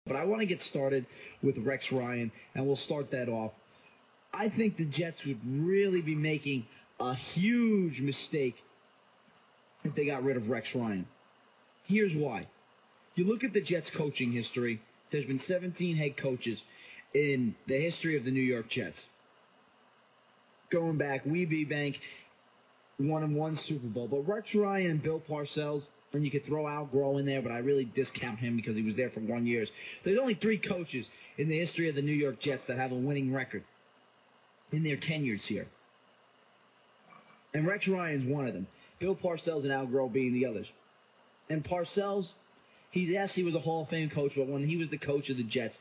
But I want to get started with Rex Ryan, and we'll start that off. I think the Jets would really be making a huge mistake if they got rid of Rex Ryan. Here's why. You look at the Jets' coaching history. There's been 17 head coaches in the history of the New York Jets. Going back, Weeby Bank won and one Super Bowl. But Rex Ryan and Bill Parcells, and you could throw Al Groh in there, but I really discount him because he was there for 1 year. There's only 3 coaches in the history of the New York Jets that have a winning record in their tenures here. And Rex Ryan's one of them. Bill Parcells and Al Groh being the others. And Parcells, he was a Hall of Fame coach, but when he was the coach of the Jets,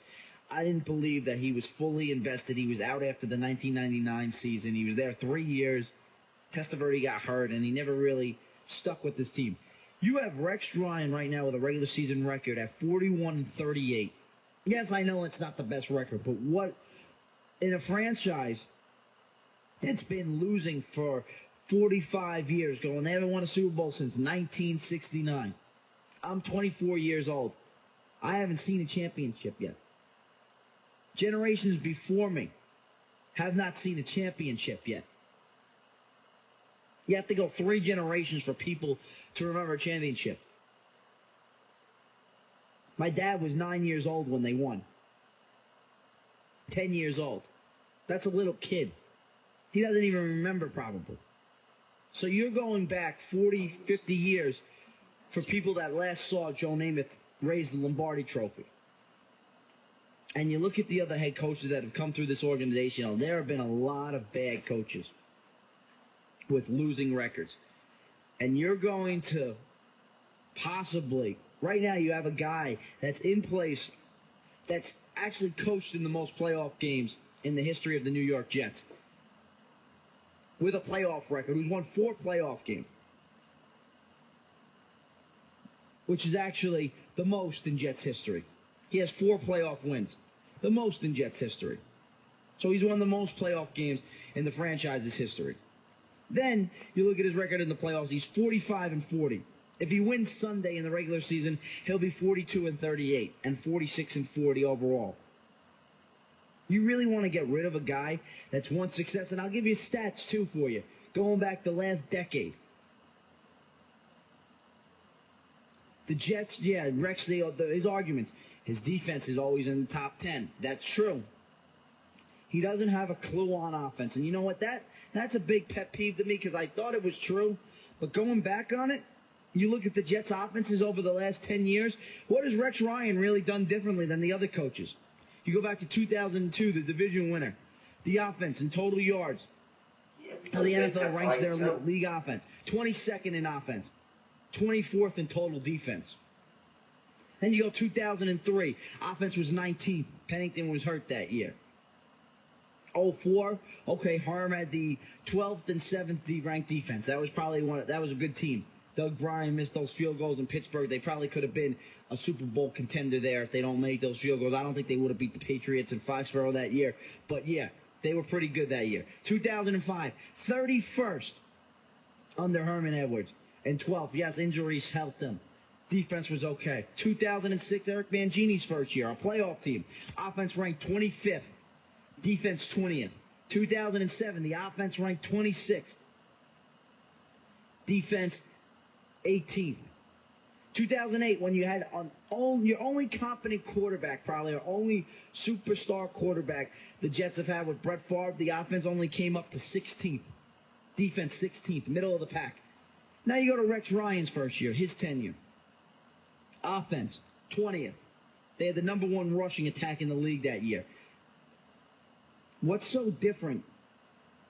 I didn't believe that he was fully invested. He was out after the 1999 season. He was there 3 years. Testaverde got hurt, and he never really stuck with this team. You have Rex Ryan right now with a regular season record at 41-38. Yes, I know it's not the best record, but what in a franchise that's been losing for 45 years, going, they haven't won a Super Bowl since 1969. I'm 24 years old. I haven't seen a championship yet. Generations before me have not seen a championship yet. You have to go 3 generations for people to remember a championship. My dad was 9 years old when they won. 10 years old. That's a little kid. He doesn't even remember probably. So you're going back 40, 50 years for people that last saw Joe Namath raise the Lombardi Trophy. And you look at the other head coaches that have come through this organization, there have been a lot of bad coaches with losing records. And you're going to possibly, right now you have a guy that's in place that's actually coached in the most playoff games in the history of the New York Jets, with a playoff record, who's won 4 playoff games, which is actually the most in Jets history. He has 4 playoff wins, the most in Jets history. So he's won the most playoff games in the franchise's history. Then you look at his record in the playoffs. He's 45-40. If he wins Sunday in the regular season, he'll be 42-38 and 46-40 overall. You really want to get rid of a guy that's won success, and I'll give you stats too for you, going back the last decade. The Jets, Rex, his arguments. His defense is always in the top 10. That's true. He doesn't have a clue on offense. And you know what? That's a big pet peeve to me because I thought it was true. But going back on it, you look at the Jets' offenses over the last 10 years. What has Rex Ryan really done differently than the other coaches? You go back to 2002, the division winner. The offense in total yards. How the NFL ranks their league offense. 22nd in offense. 24th in total defense. Then you go 2003. Offense was 19th. Pennington was hurt that year. 04. Okay, Harm had the 12th and 7th ranked defense. That was probably that was a good team. Doug Bryan missed those field goals in Pittsburgh. They probably could have been a Super Bowl contender there if they don't make those field goals. I don't think they would have beat the Patriots in Foxborough that year. But yeah, they were pretty good that year. 2005, 31st under Herman Edwards. And 12th, yes, injuries helped them. Defense was okay. 2006, Eric Mangini's first year, a playoff team. Offense ranked 25th. Defense 20th. 2007, the offense ranked 26th. Defense 18th. 2008, when you had your only competent quarterback, probably, or only superstar quarterback the Jets have had with Brett Favre, the offense only came up to 16th. Defense 16th, middle of the pack. Now you go to Rex Ryan's first year, his tenure. Offense, 20th. They had the number 1 rushing attack in the league that year. What's so different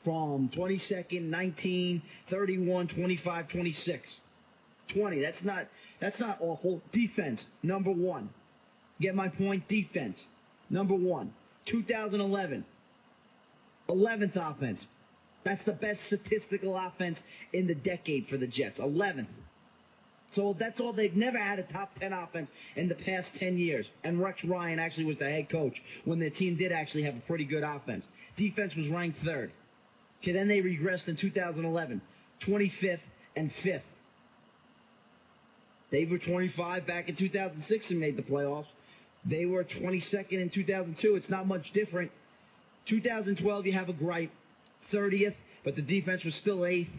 from 22nd, 19, 31, 25, 26? 20, that's not awful. Defense, number 1. Get my point? Defense, number 1. 2011, 11th offense. That's the best statistical offense in the decade for the Jets, 11th. So that's all. They've never had a top 10 offense in the past 10 years. And Rex Ryan actually was the head coach when their team did actually have a pretty good offense. Defense was ranked 3rd. Okay, then they regressed in 2011, 25th and 5th. They were 25 back in 2006 and made the playoffs. They were 22nd in 2002. It's not much different. 2012, you have a gripe. 30th, but the defense was still 8th.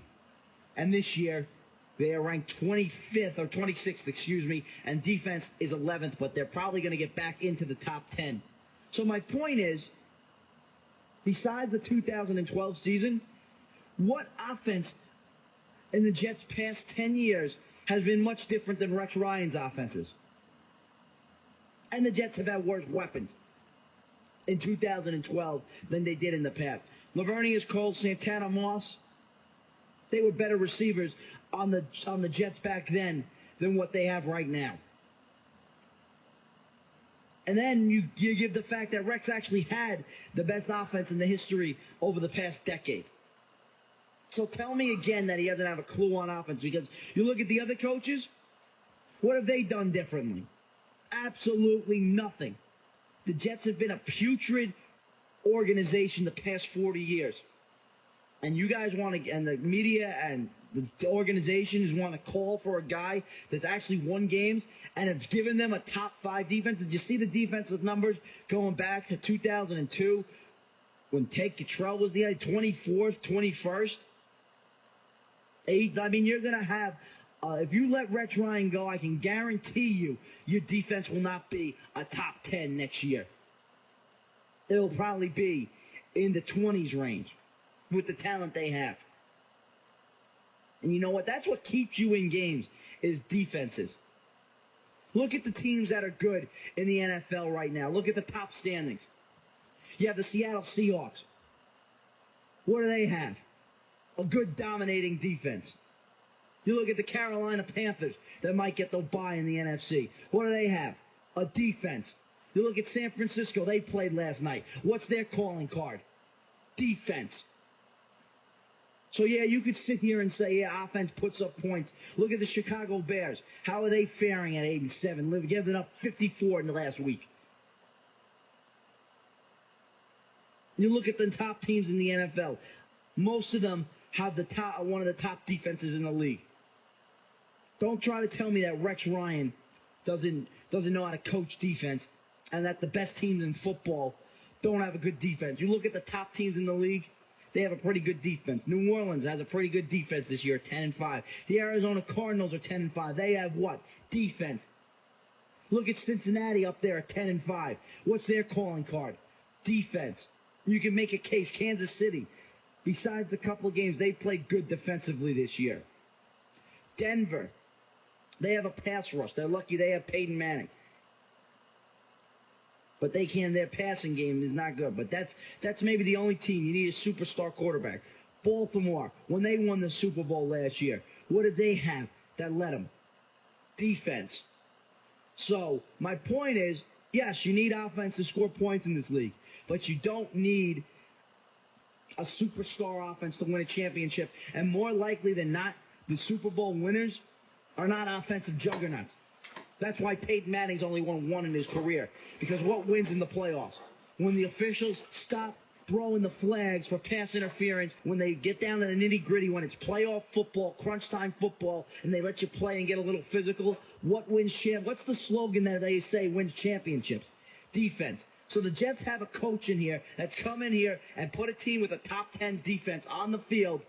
And this year, they are ranked 25th, or 26th, excuse me, and defense is 11th, but they're probably going to get back into the top 10. So my point is, besides the 2012 season, what offense in the Jets' past 10 years has been much different than Rex Ryan's offenses? And the Jets have had worse weapons in 2012 than they did in the past. Lavernius Cole, Santana Moss, they were better receivers on the Jets back then than what they have right now. And then you give the fact that Rex actually had the best offense in the history over the past decade. So tell me again that he doesn't have a clue on offense, because you look at the other coaches, what have they done differently? Absolutely nothing. The Jets have been a putrid organization the past 40 years. And you guys want to, and the media and the organizations want to call for a guy that's actually won games and have given them a top 5 defense. Did you see the defensive numbers going back to 2002 when Ted Cottrell was the 24th, 21st? I mean, you're going to have, if you let Rex Ryan go, I can guarantee you your defense will not be a top 10 next year. It'll probably be in the 20s range with the talent they have. And you know what? That's what keeps you in games, is defenses. Look at the teams that are good in the NFL right now. Look at the top standings. You have the Seattle Seahawks. What do they have? A good dominating defense. You look at the Carolina Panthers that might get the bye in the NFC. What do they have? A defense. You look at San Francisco. They played last night. What's their calling card? Defense. So, yeah, you could sit here and say, yeah, offense puts up points. Look at the Chicago Bears. How are they faring at 8-7? Giving up 54 in the last week. You look at the top teams in the NFL. Most of them have one of the top defenses in the league. Don't try to tell me that Rex Ryan doesn't know how to coach defense and that the best teams in football don't have a good defense. You look at the top teams in the league, they have a pretty good defense. New Orleans has a pretty good defense this year, 10-5. The Arizona Cardinals are 10-5. They have what? Defense. Look at Cincinnati up there at 10-5. What's their calling card? Defense. You can make a case. Kansas City, besides the couple of games, they played good defensively this year. Denver, they have a pass rush. They're lucky they have Peyton Manning. But their passing game is not good. But that's maybe the only team. You need a superstar quarterback. Baltimore, when they won the Super Bowl last year, what did they have that led them? Defense. So, my point is, yes, you need offense to score points in this league. But you don't need a superstar offense to win a championship. And more likely than not, the Super Bowl winners are not offensive juggernauts. That's why Peyton Manning's only won one in his career. Because what wins in the playoffs? When the officials stop throwing the flags for pass interference, when they get down to the nitty-gritty, when it's playoff football, crunch time football, and they let you play and get a little physical, what wins what's the slogan that they say wins championships? Defense. So the Jets have a coach in here that's come in here and put a team with a top 10 defense on the field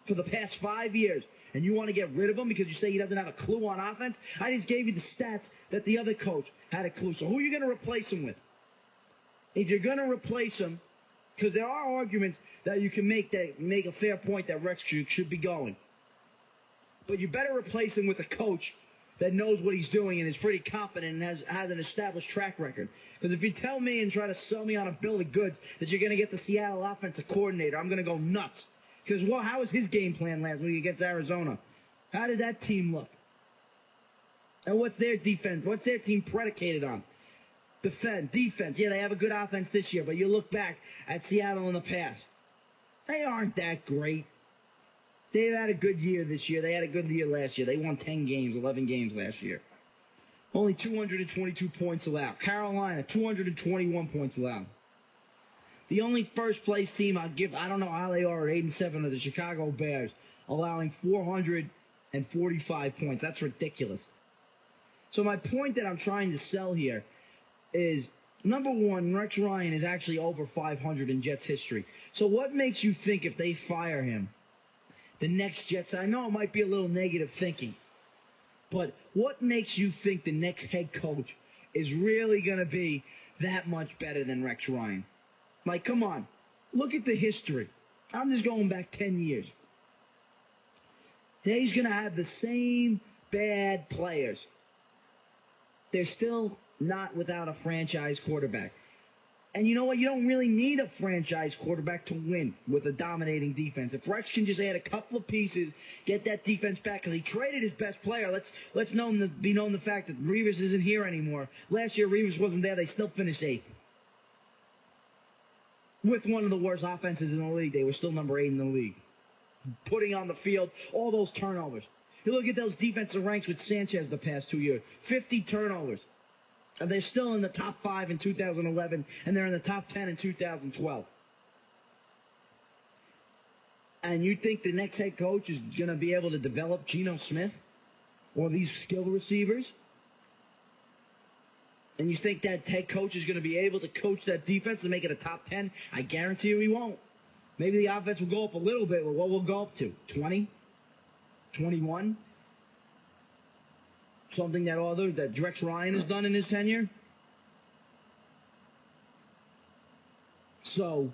for the past 5 years, and you want to get rid of him because you say he doesn't have a clue on offense? I just gave you the stats that the other coach had a clue. So who are you going to replace him with? If you're going to replace him, because there are arguments that you can make a fair point that Rex should be going. But you better replace him with a coach that knows what he's doing and is pretty competent and has an established track record. Because if you tell me and try to sell me on a bill of goods that you're going to get the Seattle offensive coordinator, I'm going to go nuts. Because, well, how was his game plan last week against Arizona? How did that team look? And what's their defense? What's their team predicated on? Defense. Yeah, they have a good offense this year, but you look back at Seattle in the past. They aren't that great. They've had a good year this year. They had a good year last year. They won 10 games, 11 games last year. Only 222 points allowed. Carolina, 221 points allowed. The only first-place team I don't know how they are at 8-7, are the Chicago Bears, allowing 445 points. That's ridiculous. So my point that I'm trying to sell here is, number one, Rex Ryan is actually over 500 in Jets history. So what makes you think if they fire him, the next Jets, I know it might be a little negative thinking, but what makes you think the next head coach is really going to be that much better than Rex Ryan? Like, come on. Look at the history. I'm just going back 10 years. He's going to have the same bad players. They're still not without a franchise quarterback. And you know what? You don't really need a franchise quarterback to win with a dominating defense. If Rex can just add a couple of pieces, get that defense back, because he traded his best player. Let's be known the fact that Revis isn't here anymore. Last year, Revis wasn't there. They still finished 8th. With one of the worst offenses in the league, they were still number 8 in the league. Putting on the field all those turnovers. You look at those defensive ranks with Sanchez the past 2 years. 50 turnovers. And they're still in the top 5 in 2011, and they're in the top 10 in 2012. And you think the next head coach is going to be able to develop Geno Smith or these skill receivers? And you think that head coach is going to be able to coach that defense and make it a top 10? I guarantee you he won't. Maybe the offense will go up a little bit, but what will go up to? 20? 21? Something that Rex Ryan has done in his tenure? So,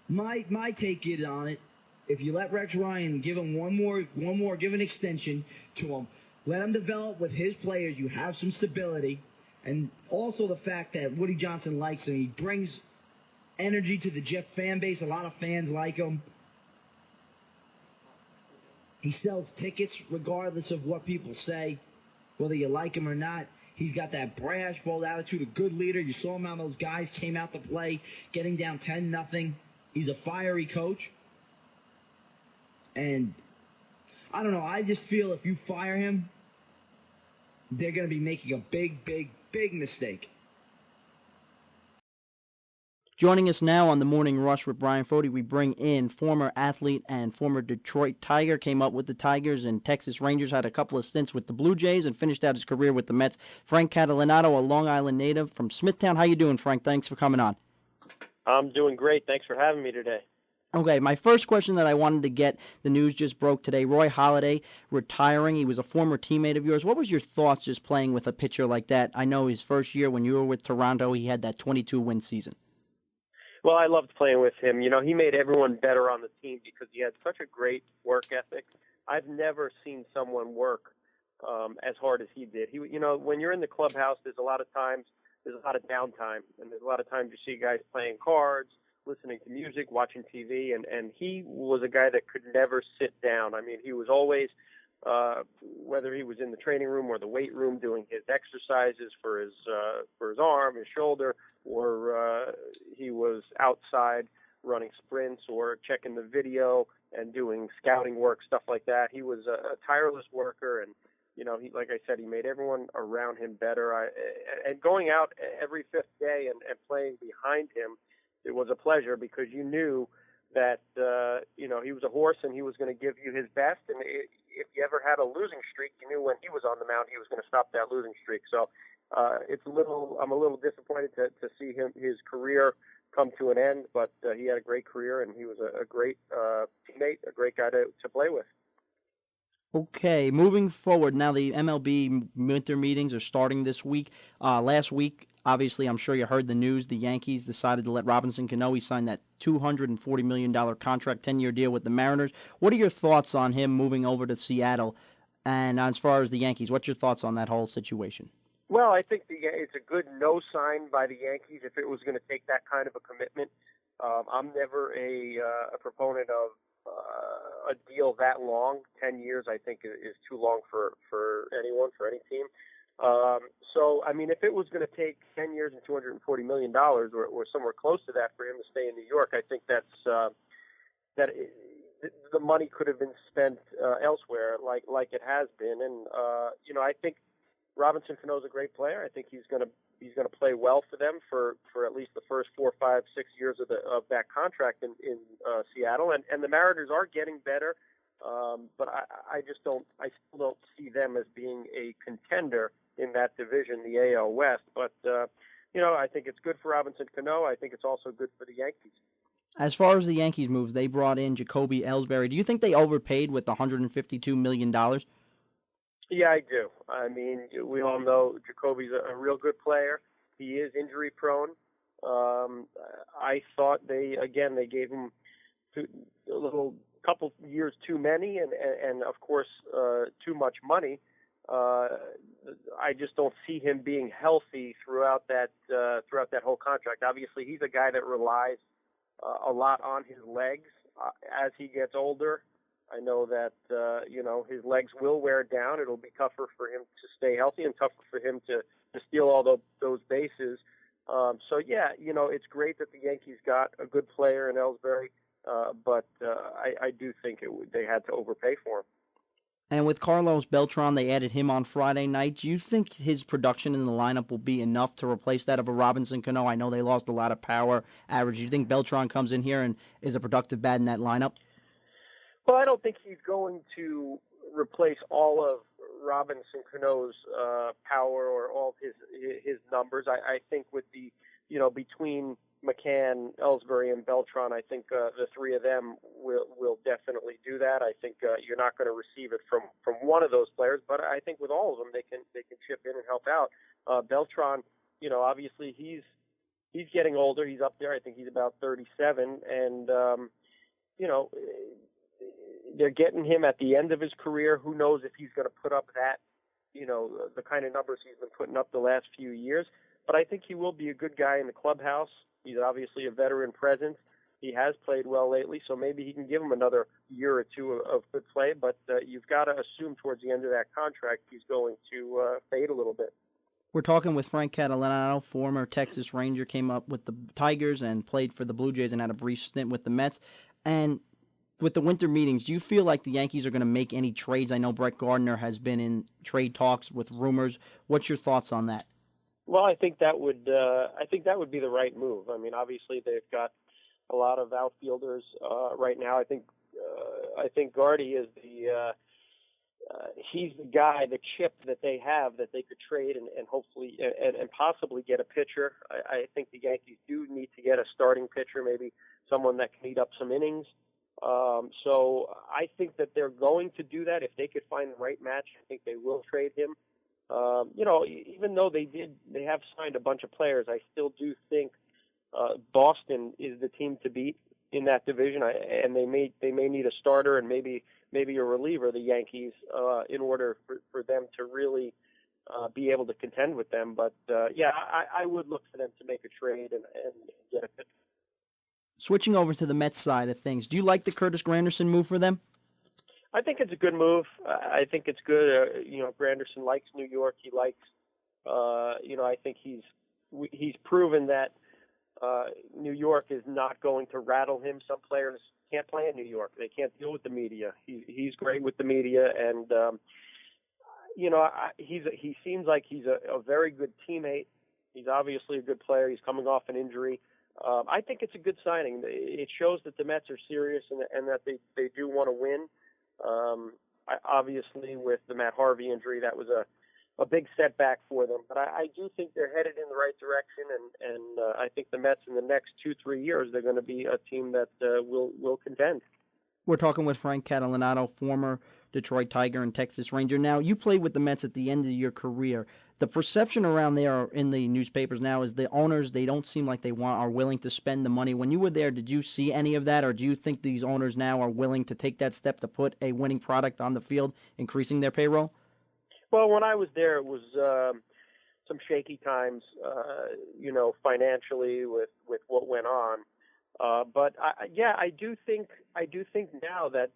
my take it on it, if you let Rex Ryan give him one more, give an extension to him, let him develop with his players, you have some stability, and also the fact that Woody Johnson likes him, he brings energy to the Jet fan base, a lot of fans like him. He sells tickets regardless of what people say, whether you like him or not. He's got that brash, bold attitude, a good leader. You saw him how those guys came out to play, getting down 10-0. He's a fiery coach. And I don't know, I just feel if you fire him, they're going to be making a big, big, big mistake. Joining us now on the Morning Rush with Bryan Foti, we bring in former athlete and former Detroit Tiger, came up with the Tigers and Texas Rangers, had a couple of stints with the Blue Jays, and finished out his career with the Mets. Frank Catalinato, a Long Island native from Smithtown. How you doing, Frank? Thanks for coming on. I'm doing great. Thanks for having me today. Okay, my first question that I wanted to get, the news just broke today. Roy Halladay retiring. He was a former teammate of yours. What was your thoughts just playing with a pitcher like that? I know his first year when you were with Toronto, he had that 22-win season. Well, I loved playing with him. You know, he made everyone better on the team because he had such a great work ethic. I've never seen someone work as hard as he did. You know, when you're in the clubhouse, there's a lot of downtime, and there's a lot of times you see guys playing cards, listening to music, watching TV, and he was a guy that could never sit down. I mean, he was always, whether he was in the training room or the weight room doing his exercises for his arm, his shoulder, or he was outside running sprints or checking the video and doing scouting work, stuff like that. He was a tireless worker, and you know, like I said, he made everyone around him better. And going out every fifth day and playing behind him, it was a pleasure because you knew that, you know, he was a horse and he was going to give you his best. And if you ever had a losing streak, you knew when he was on the mound, he was going to stop that losing streak. So I'm a little disappointed to see his career come to an end, but he had a great career and he was a great teammate, a great guy to play with. Okay, moving forward, now the MLB winter meetings are starting this week. Last week, obviously, I'm sure you heard the news, the Yankees decided to let Robinson Cano sign that $240 million contract, 10-year deal with the Mariners. What are your thoughts on him moving over to Seattle? And as far as the Yankees, what's your thoughts on that whole situation? Well, I think it's a good no sign by the Yankees if it was going to take that kind of a commitment. I'm never a proponent of a deal that long. 10 years, I think, is too long for anyone, for any team. So, I mean, if it was going to take 10 years and $240 million or somewhere close to that for him to stay in New York, I think that the money could have been spent elsewhere like it has been. And, you know, I think Robinson Cano is a great player. I think he's going to play well for them for at least the first 4, 5, 6 years of that contract in Seattle. And the Mariners are getting better, but I still don't see them as being a contender in that division, the AL West. But I think it's good for Robinson Cano. I think it's also good for the Yankees. As far as the Yankees move, they brought in Jacoby Ellsbury. Do you think they overpaid with $152 million? Yeah, I do. I mean, we all know Jacoby's a real good player. He is injury prone. I thought they gave him a little couple years too many, and of course too much money. I just don't see him being healthy throughout that whole contract. Obviously, he's a guy that relies a lot on his legs as he gets older. I know that his legs will wear down. It'll be tougher for him to stay healthy and tougher for him to steal all those bases. So yeah, it's great that the Yankees got a good player in Ellsbury, but I do think they had to overpay for him. And with Carlos Beltran, they added him on Friday night. Do you think his production in the lineup will be enough to replace that of a Robinson Cano? I know they lost a lot of power average. Do you think Beltran comes in here and is a productive bat in that lineup? Well, I don't think he's going to replace all of Robinson Cano's power or all of his numbers. I think with the between McCann, Ellsbury, and Beltran, I think the three of them will definitely do that. I think you're not going to receive it from one of those players, but I think with all of them they can chip in and help out. Beltran, obviously he's getting older. He's up there. I think he's about 37, and they're getting him at the end of his career. Who knows if he's going to put up that, the kind of numbers he's been putting up the last few years. But I think he will be a good guy in the clubhouse. He's obviously a veteran presence. He has played well lately, so maybe he can give him another year or two of good play. But you've got to assume towards the end of that contract he's going to fade a little bit. We're talking with Frank Catalano, former Texas Ranger, came up with the Tigers and played for the Blue Jays and had a brief stint with the Mets. And with the winter meetings, do you feel like the Yankees are going to make any trades? I know Brett Gardner has been in trade talks with rumors. What's your thoughts on that? Well, I think that would be the right move. I mean, obviously they've got a lot of outfielders right now. I think Gardy is he's the guy, the chip that they have that they could trade and hopefully and possibly get a pitcher. I think the Yankees do need to get a starting pitcher, maybe someone that can eat up some innings. So I think that they're going to do that. If they could find the right match, I think they will trade him. Even though they have signed a bunch of players, I still do think Boston is the team to beat in that division. And they may need a starter and maybe a reliever, the Yankees, in order for them to really be able to contend with them. But I would look for them to make a trade and get a pitcher. Switching over to the Mets side of things, do you like the Curtis Granderson move for them? I think it's a good move. I think it's good. Granderson likes New York. He likes, I think he's proven that New York is not going to rattle him. Some players can't play in New York. They can't deal with the media. He's great with the media, and he seems like he's a very good teammate. He's obviously a good player. He's coming off an injury. I think it's a good signing. It shows that the Mets are serious and that they do want to win. Obviously, with the Matt Harvey injury, that was a big setback for them. But I do think they're headed in the right direction, and I think the Mets in the next 2-3 years, they're going to be a team that will contend. We're talking with Frank Catalano, former Detroit Tiger and Texas Ranger. Now, you played with the Mets at the end of your career. The perception around there in the newspapers now is the owners, they don't seem like they are willing to spend the money. When you were there, did you see any of that, or do you think these owners now are willing to take that step to put a winning product on the field, increasing their payroll? Well, when I was there, it was some shaky times, financially with what went on. But I do think now that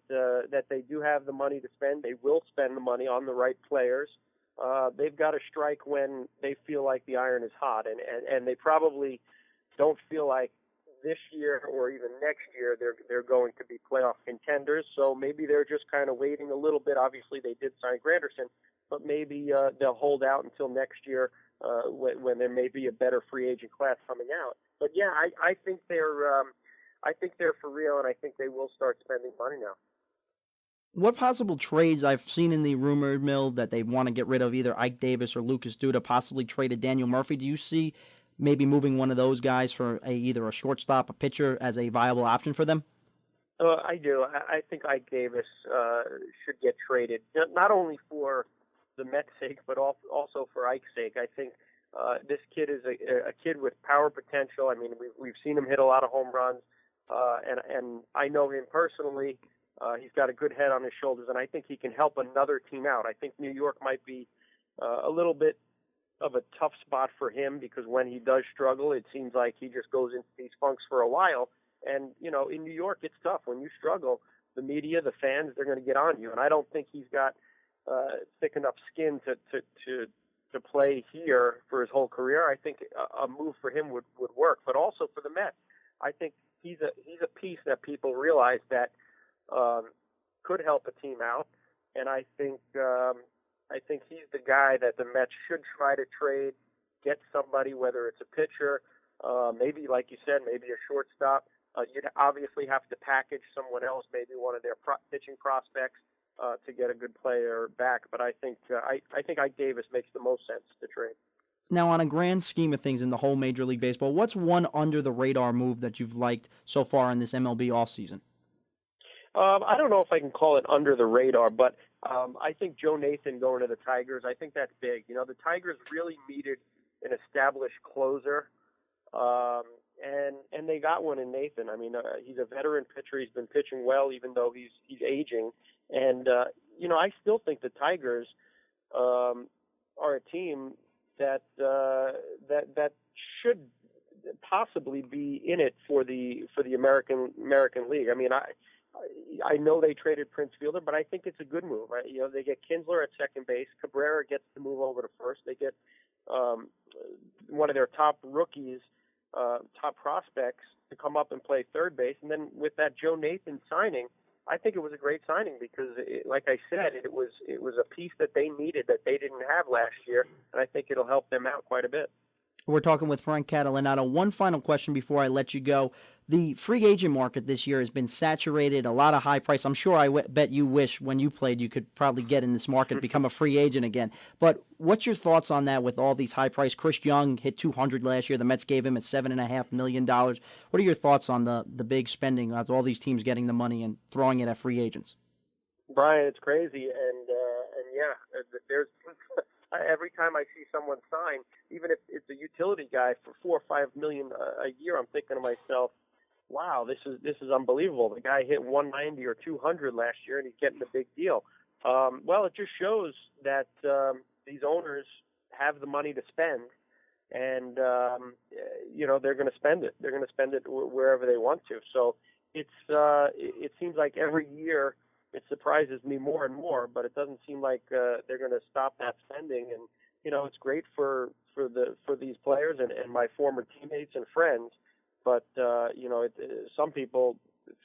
they do have the money to spend. They will spend the money on the right players. They've got to strike when they feel like the iron is hot, and they probably don't feel like this year or even next year they're going to be playoff contenders. So maybe they're just kind of waiting a little bit. Obviously, they did sign Granderson, but maybe they'll hold out until next year when there may be a better free agent class coming out. But yeah, I think they're for real, and I think they will start spending money now. What possible trades I've seen in the rumor mill that they want to get rid of either Ike Davis or Lucas Duda, possibly trade a Daniel Murphy? Do you see maybe moving one of those guys for either a shortstop, a pitcher as a viable option for them? I do. I think Ike Davis should get traded, not only for the Mets' sake, but also for Ike's sake. I think this kid is a kid with power potential. I mean, we've seen him hit a lot of home runs, and I know him personally. He's got a good head on his shoulders, and I think he can help another team out. I think New York might be a little bit of a tough spot for him because when he does struggle, it seems like he just goes into these funks for a while. And, you know, in New York, it's tough. When you struggle, the media, the fans, they're going to get on you. And I don't think he's got thick enough skin to play here for his whole career. I think a move for him would work. But also for the Mets, I think he's a piece that people realize that could help a team out. And I think he's the guy that the Mets should try to trade, get somebody, whether it's a pitcher, maybe, like you said, maybe a shortstop. You'd obviously have to package someone else, maybe one of their pitching prospects, to get a good player back. But I think Ike Davis makes the most sense to trade. Now, on a grand scheme of things in the whole Major League Baseball, what's one under-the-radar move that you've liked so far in this MLB offseason? I don't know if I can call it under the radar, but I think Joe Nathan going to the Tigers, I think that's big. You know, the Tigers really needed an established closer, and they got one in Nathan. I mean, he's a veteran pitcher. He's been pitching well, even though he's aging. And you know, I still think the Tigers are a team that should possibly be in it for the American League. I mean, I know they traded Prince Fielder, but I think it's a good move. Right? You know, they get Kinsler at second base. Cabrera gets to move over to first. They get one of their top rookies, top prospects, to come up and play third base. And then with that Joe Nathan signing, I think it was a great signing because, like I said, it was a piece that they needed that they didn't have last year, and I think it'll help them out quite a bit. We're talking with Frank Catalinato. One final question before I let you go. The free agent market this year has been saturated, a lot of high price. I'm sure bet you wish when you played you could probably get in this market, become a free agent again. But what's your thoughts on that with all these high price? Chris Young hit $200 last year. The Mets gave him at $7.5 million. What are your thoughts on the big spending of all these teams getting the money and throwing it at free agents? Brian, it's crazy. And yeah, there's every time I see someone sign, even if it's a utility guy for $4 or $5 million a year, I'm thinking to myself, wow, this is unbelievable. The guy hit 190 or 200 last year, and he's getting a big deal. Well, it just shows that these owners have the money to spend, and you know, they're going to spend it. They're going to spend it wherever they want to. So it seems like every year it surprises me more and more, but it doesn't seem like they're going to stop that spending. And you know, it's great for these players and my former teammates and friends. But you know, some people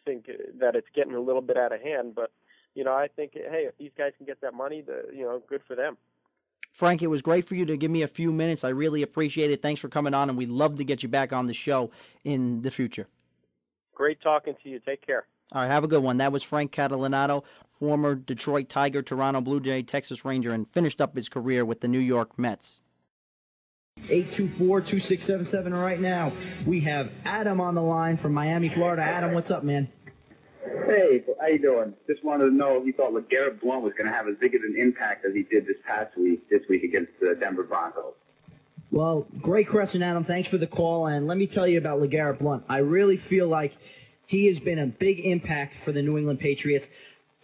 think that it's getting a little bit out of hand. But you know, I think, hey, if these guys can get that money, you know, good for them. Frank, it was great for you to give me a few minutes. I really appreciate it. Thanks for coming on, and we'd love to get you back on the show in the future. Great talking to you. Take care. All right, have a good one. That was Frank Catalinato, former Detroit Tiger, Toronto Blue Jay, Texas Ranger, and finished up his career with the New York Mets. 824-2677 right now. We have Adam on the line from Miami, Florida. Adam, what's up, man? Hey, how you doing? Just wanted to know if you thought LeGarrette Blount was going to have as big of an impact as he did this week against the Denver Broncos. Well, great question, Adam. Thanks for the call. And let me tell you about LeGarrette Blount. I really feel like he has been a big impact for the New England Patriots.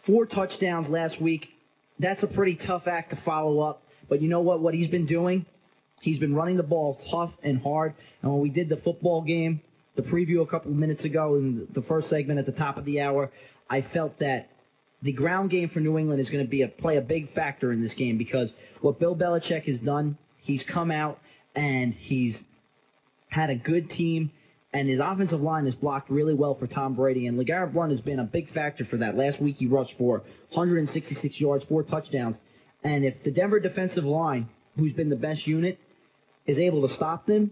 4 touchdowns last week. That's a pretty tough act to follow up. But you know what? What he's been doing? He's been running the ball tough and hard. And when we did the football game, the preview a couple of minutes ago in the first segment at the top of the hour, I felt that the ground game for New England is going to play a big factor in this game because what Bill Belichick has done, he's come out and he's had a good team, and his offensive line is blocked really well for Tom Brady, and LeGarrette Blount has been a big factor for that. Last week he rushed for 166 yards, 4 touchdowns, and if the Denver defensive line, who's been the best unit, is able to stop them,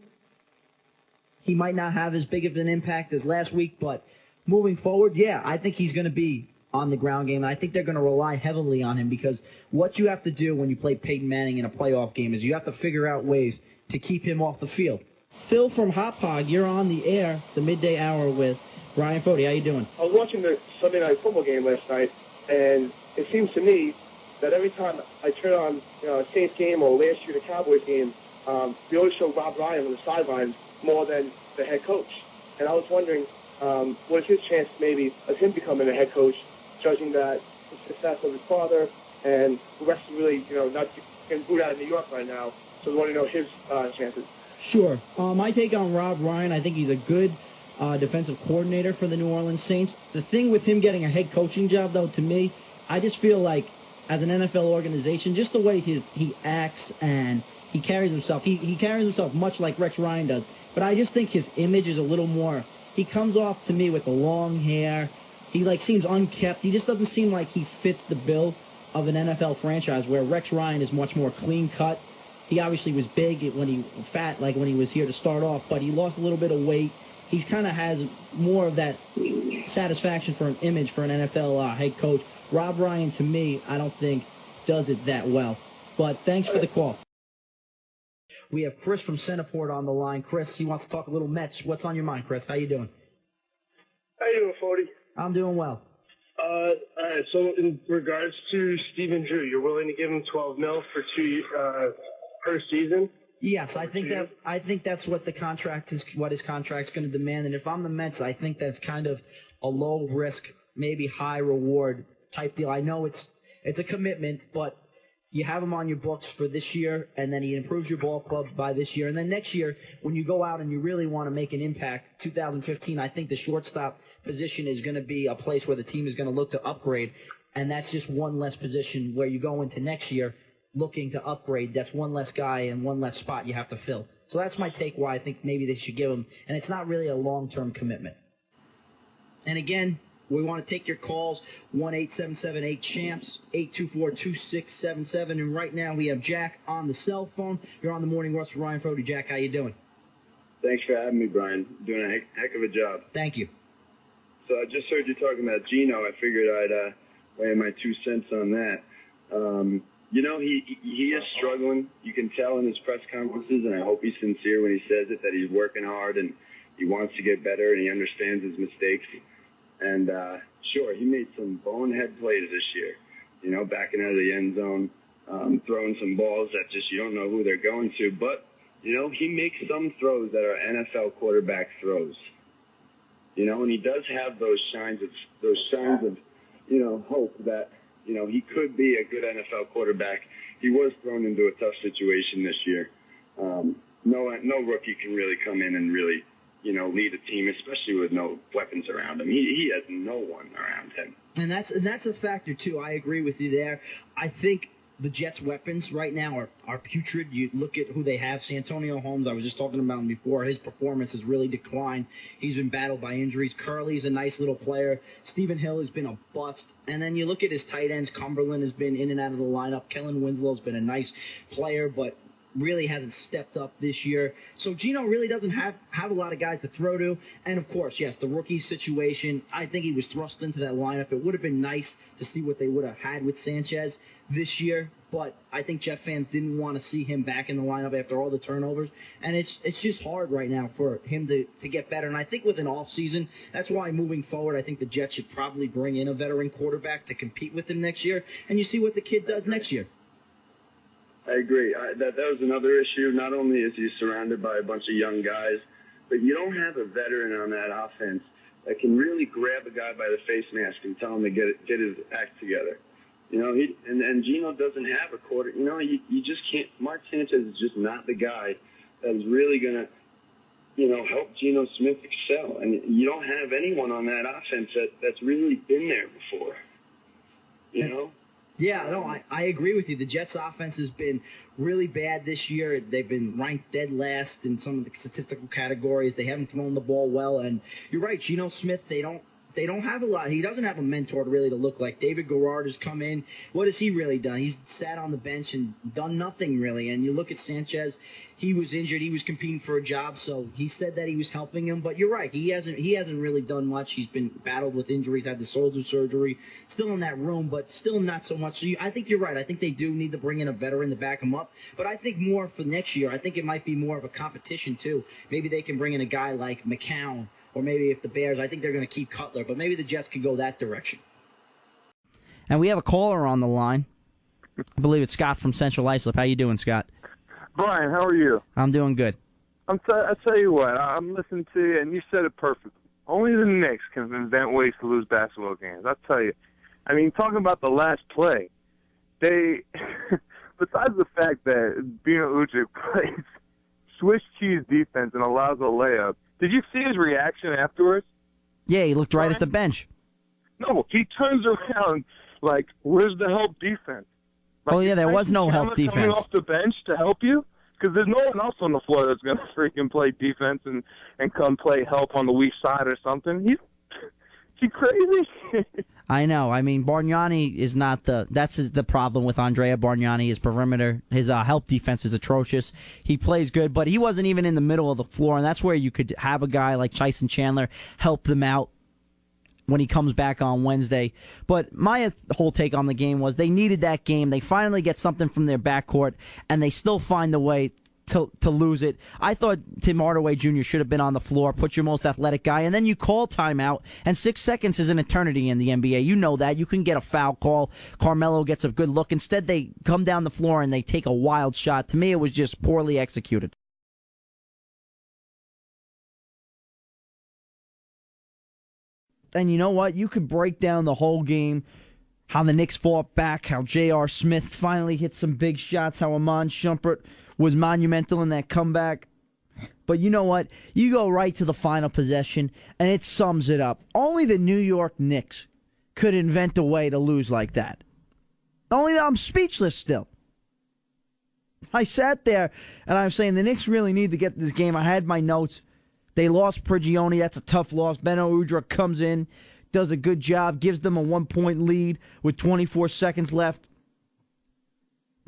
he might not have as big of an impact as last week, but moving forward, yeah, I think he's going to be on the ground game, and I think they're going to rely heavily on him because what you have to do when you play Peyton Manning in a playoff game is you have to figure out ways to keep him off the field. Phil from Hop Hog, you're on the air, the midday hour with Bryan Foti. How you doing? I was watching the Sunday Night Football game last night, and it seems to me that every time I turn on a Saints game or last year the Cowboys game, they always show Rob Ryan on the sidelines more than the head coach. And I was wondering, what is his chance maybe of him becoming a head coach, judging that the success of his father and the rest is really, not getting booed out of New York right now. So I want to know his chances. Sure. My take on Rob Ryan, I think he's a good defensive coordinator for the New Orleans Saints. The thing with him getting a head coaching job, though, to me, I just feel like as an NFL organization, just the way he acts and he carries himself, he carries himself much like Rex Ryan does. But I just think his image is a little more, he comes off to me with the long hair. He seems unkept. He just doesn't seem like he fits the bill of an NFL franchise where Rex Ryan is much more clean cut. He obviously was big when he was here to start off, but he lost a little bit of weight. He kind of has more of that satisfaction for an image for an NFL head coach. Rob Ryan, to me, I don't think does it that well. But thanks for the call. We have Chris from Centerport on the line. Chris, he wants to talk a little Mets. What's on your mind, Chris? How you doing? How you doing, Foti? I'm doing well. All right, so in regards to Stephen Drew, you're willing to give him $12 million for per season? Yes, I think that's what his contract's going to demand. And if I'm the Mets, I think that's kind of a low risk, maybe high reward type deal. I know it's a commitment, but you have him on your books for this year, and then he improves your ball club by this year. And then next year, when you go out and you really want to make an impact, 2015, I think the shortstop position is going to be a place where the team is going to look to upgrade. And that's just one less position where you go into next year looking to upgrade. That's one less guy and one less spot you have to fill. So that's my take why I think maybe they should give him. And it's not really a long-term commitment. And again, we want to take your calls, 1-877-8-CHAMPS, 824-2677. And right now we have Jack on the cell phone. You're on the Morning Rush with Bryan Foti. Jack, how you doing? Thanks for having me, Brian. Doing a heck of a job. Thank you. So I just heard you talking about Gino. I figured I'd weigh my 2 cents on that. He is struggling. You can tell in his press conferences, and I hope he's sincere when he says it, that he's working hard and he wants to get better and he understands his mistakes. And, sure, he made some bonehead plays this year, backing out of the end zone, throwing some balls that just you don't know who they're going to. But, he makes some throws that are NFL quarterback throws. And he does have those signs of hope that, he could be a good NFL quarterback. He was thrown into a tough situation this year. No rookie can really come in and really, lead a team, especially with no weapons around him. He has no one around him. And that's a factor, too. I agree with you there. I think the Jets' weapons right now are putrid. You look at who they have. Santonio Holmes, I was just talking about him before. His performance has really declined. He's been battled by injuries. Curley's a nice little player. Stephen Hill has been a bust. And then you look at his tight ends. Cumberland has been in and out of the lineup. Kellen Winslow's been a nice player, but really hasn't stepped up this year. So Gino really doesn't have a lot of guys to throw to. And, of course, yes, the rookie situation, I think he was thrust into that lineup. It would have been nice to see what they would have had with Sanchez this year, but I think Jet fans didn't want to see him back in the lineup after all the turnovers. And it's just hard right now for him to get better. And I think with an off season, that's why moving forward, I think the Jets should probably bring in a veteran quarterback to compete with him next year. And you see what the kid does next year. I agree. That was another issue. Not only is he surrounded by a bunch of young guys, but you don't have a veteran on that offense that can really grab a guy by the face mask and tell him to get his act together. And Gino doesn't have a quarter. You just can't. Mark Sanchez is just not the guy that is really going to, help Geno Smith excel. And you don't have anyone on that offense that's really been there before. Yeah, no, I agree with you. The Jets' offense has been really bad this year. They've been ranked dead last in some of the statistical categories. They haven't thrown the ball well. And you're right, Geno Smith, they don't They don't have a lot. He doesn't have a mentor really to look like. David Garrard has come in. What has he really done? He's sat on the bench and done nothing really. And you look at Sanchez, he was injured. He was competing for a job, so he said that he was helping him. But you're right. He hasn't really done much. He's been battled with injuries, had the shoulder surgery, still in that room, but still not so much. So I think you're right. I think they do need to bring in a veteran to back him up. But I think more for next year, I think it might be more of a competition too. Maybe they can bring in a guy like McCown, or maybe if the Bears, I think they're going to keep Cutler, but maybe the Jets could go that direction. And we have a caller on the line. I believe it's Scott from Central Islip. How you doing, Scott? Brian, how are you? I'm doing good. I tell you what, I'm listening to you, and you said it perfectly. Only the Knicks can invent ways to lose basketball games. I'll tell you. I mean, talking about the last play, they, besides the fact that Bino Ujic plays Swiss cheese defense and allows a layup, did you see his reaction afterwards? Yeah, he looked right at the bench. No, he turns around like, where's the help defense? Like, oh, yeah, there was no help defense. Coming off the bench to help you? Because there's no one else on the floor that's going to freaking play defense and come play help on the weak side or something. He's crazy. I know. I mean, Bargnani is not that's the problem with Andrea Bargnani. His perimeter, his help defense is atrocious. He plays good, but he wasn't even in the middle of the floor, and that's where you could have a guy like Tyson Chandler help them out when he comes back on Wednesday. But my whole take on the game was they needed that game. They finally get something from their backcourt, and they still find a way to lose it. I thought Tim Hardaway Jr. should have been on the floor, put your most athletic guy, and then you call timeout, and 6 seconds is an eternity in the NBA. You know that. You can get a foul call. Carmelo gets a good look. Instead, they come down the floor and they take a wild shot. To me, it was just poorly executed. And you know what? You could break down the whole game, how the Knicks fought back, how J.R. Smith finally hit some big shots, how Iman Shumpert was monumental in that comeback. But you know what? You go right to the final possession, and it sums it up. Only the New York Knicks could invent a way to lose like that. I'm speechless still. I sat there, and I was saying the Knicks really need to get this game. I had my notes. They lost Prigioni. That's a tough loss. Beno Udrih comes in, does a good job, gives them a 1-point lead with 24 seconds left.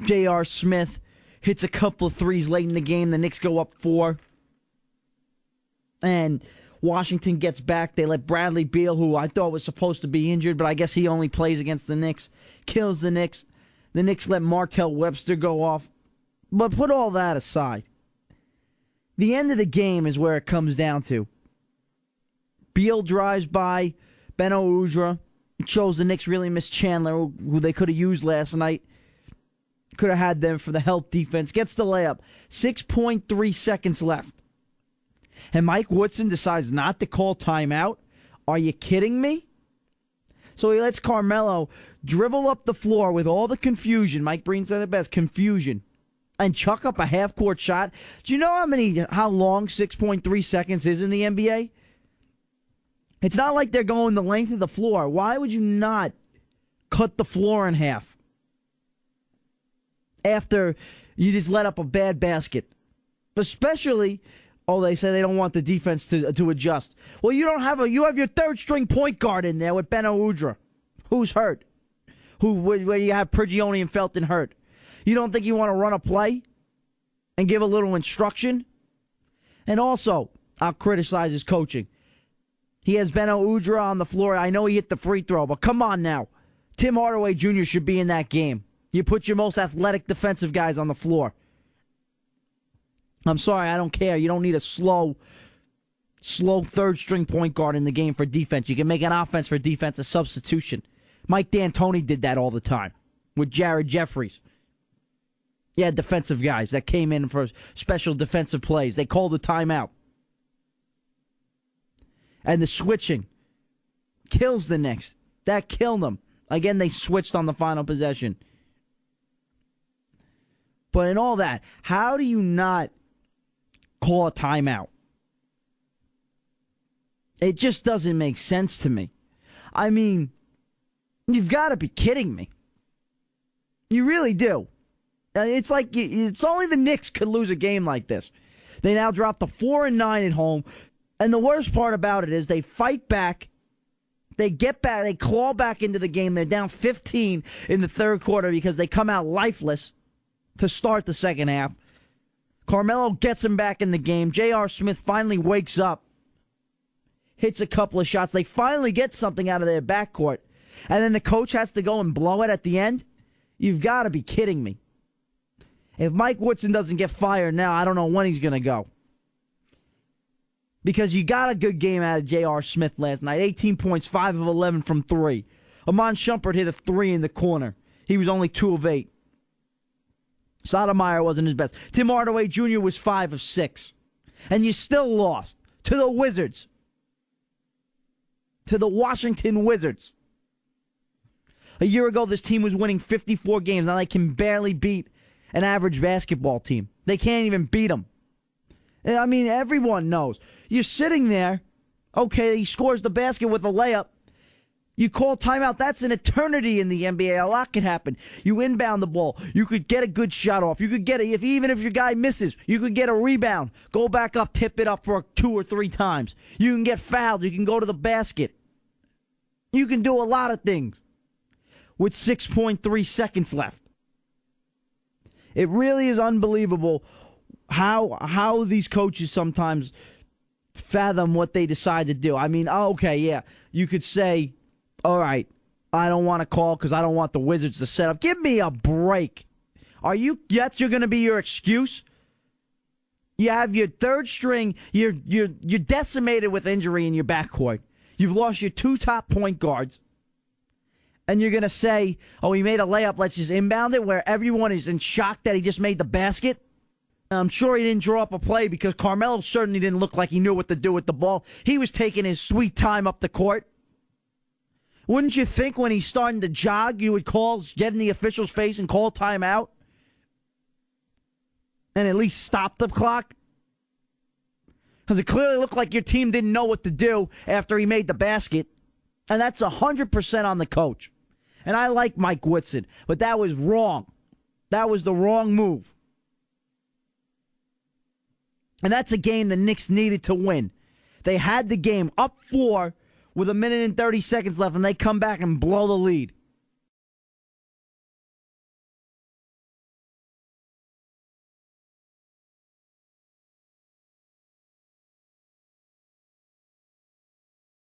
J.R. Smith hits a couple of threes late in the game. The Knicks go up 4. And Washington gets back. They let Bradley Beal, who I thought was supposed to be injured, but I guess he only plays against the Knicks, kills the Knicks. The Knicks let Martell Webster go off. But put all that aside. The end of the game is where it comes down to. Beal drives by Beno Udrih. It shows the Knicks really miss Chandler, who they could have used last night. Could have had them for the help defense. Gets the layup. 6.3 seconds left. And Mike Woodson decides not to call timeout. Are you kidding me? So he lets Carmelo dribble up the floor with all the confusion. Mike Breen said it best, confusion. And chuck up a half-court shot. Do you know how long 6.3 seconds is in the NBA? It's not like they're going the length of the floor. Why would you not cut the floor in half after you just let up a bad basket? Especially, they say they don't want the defense to adjust. Well, you have your third-string point guard in there with Beno Udrih, who's hurt, where you have Prigioni and Felton hurt. You don't think you want to run a play and give a little instruction? And also, I'll criticize his coaching. He has Beno Udrih on the floor. I know he hit the free throw, but come on now. Tim Hardaway Jr. should be in that game. You put your most athletic defensive guys on the floor. I'm sorry, I don't care. You don't need a slow third-string point guard in the game for defense. You can make an offense for defense, a substitution. Mike D'Antoni did that all the time with Jared Jeffries. Yeah, defensive guys that came in for special defensive plays. They called a timeout. And the switching kills the Knicks. That killed them. Again, they switched on the final possession. But in all that, how do you not call a timeout? It just doesn't make sense to me. I mean, you've got to be kidding me. You really do. It's like it's only the Knicks could lose a game like this. They now drop to 4-9 at home, and the worst part about it is they fight back They get back, they claw back into the game. They're down 15 in the third quarter because they come out lifeless to start the second half. Carmelo gets him back in the game. J.R. Smith finally wakes up, hits a couple of shots. They finally get something out of their backcourt. And then the coach has to go and blow it at the end? You've got to be kidding me. If Mike Woodson doesn't get fired now, I don't know when he's going to go. Because you got a good game out of J.R. Smith last night. 18 points, 5 of 11 from 3. Amon Shumpert hit a 3 in the corner. He was only 2 of 8. Sotomayor wasn't his best. Tim Hardaway Jr. was 5 of 6. And you still lost to the Wizards. To the Washington Wizards. A year ago, this team was winning 54 games. Now they can barely beat an average basketball team. They can't even beat them. I mean, everyone knows. You're sitting there. Okay, he scores the basket with a layup. You call timeout. That's an eternity in the NBA. A lot can happen. You inbound the ball. You could get a good shot off. You could get it. Even if your guy misses, you could get a rebound. Go back up, tip it up for 2 or 3 times. You can get fouled. You can go to the basket. You can do a lot of things with 6.3 seconds left. It really is unbelievable how these coaches sometimes fathom what they decide to do. I mean, okay, yeah, you could say, all right, I don't want to call because I don't want the Wizards to set up. Give me a break. That's going to be your excuse? You have your third string. You're decimated with injury in your backcourt. You've lost your 2 top point guards. And you're going to say, oh, he made a layup, let's just inbound it, where everyone is in shock that he just made the basket. I'm sure he didn't draw up a play because Carmelo certainly didn't look like he knew what to do with the ball. He was taking his sweet time up the court. Wouldn't you think when he's starting to jog, you would get in the official's face and call timeout? And at least stop the clock? Because it clearly looked like your team didn't know what to do after he made the basket. And that's 100% on the coach. And I like Mike Woodson, but that was wrong. That was the wrong move. And that's a game the Knicks needed to win. They had the game up 4 with 1 minute and 30 seconds left, and they come back and blow the lead.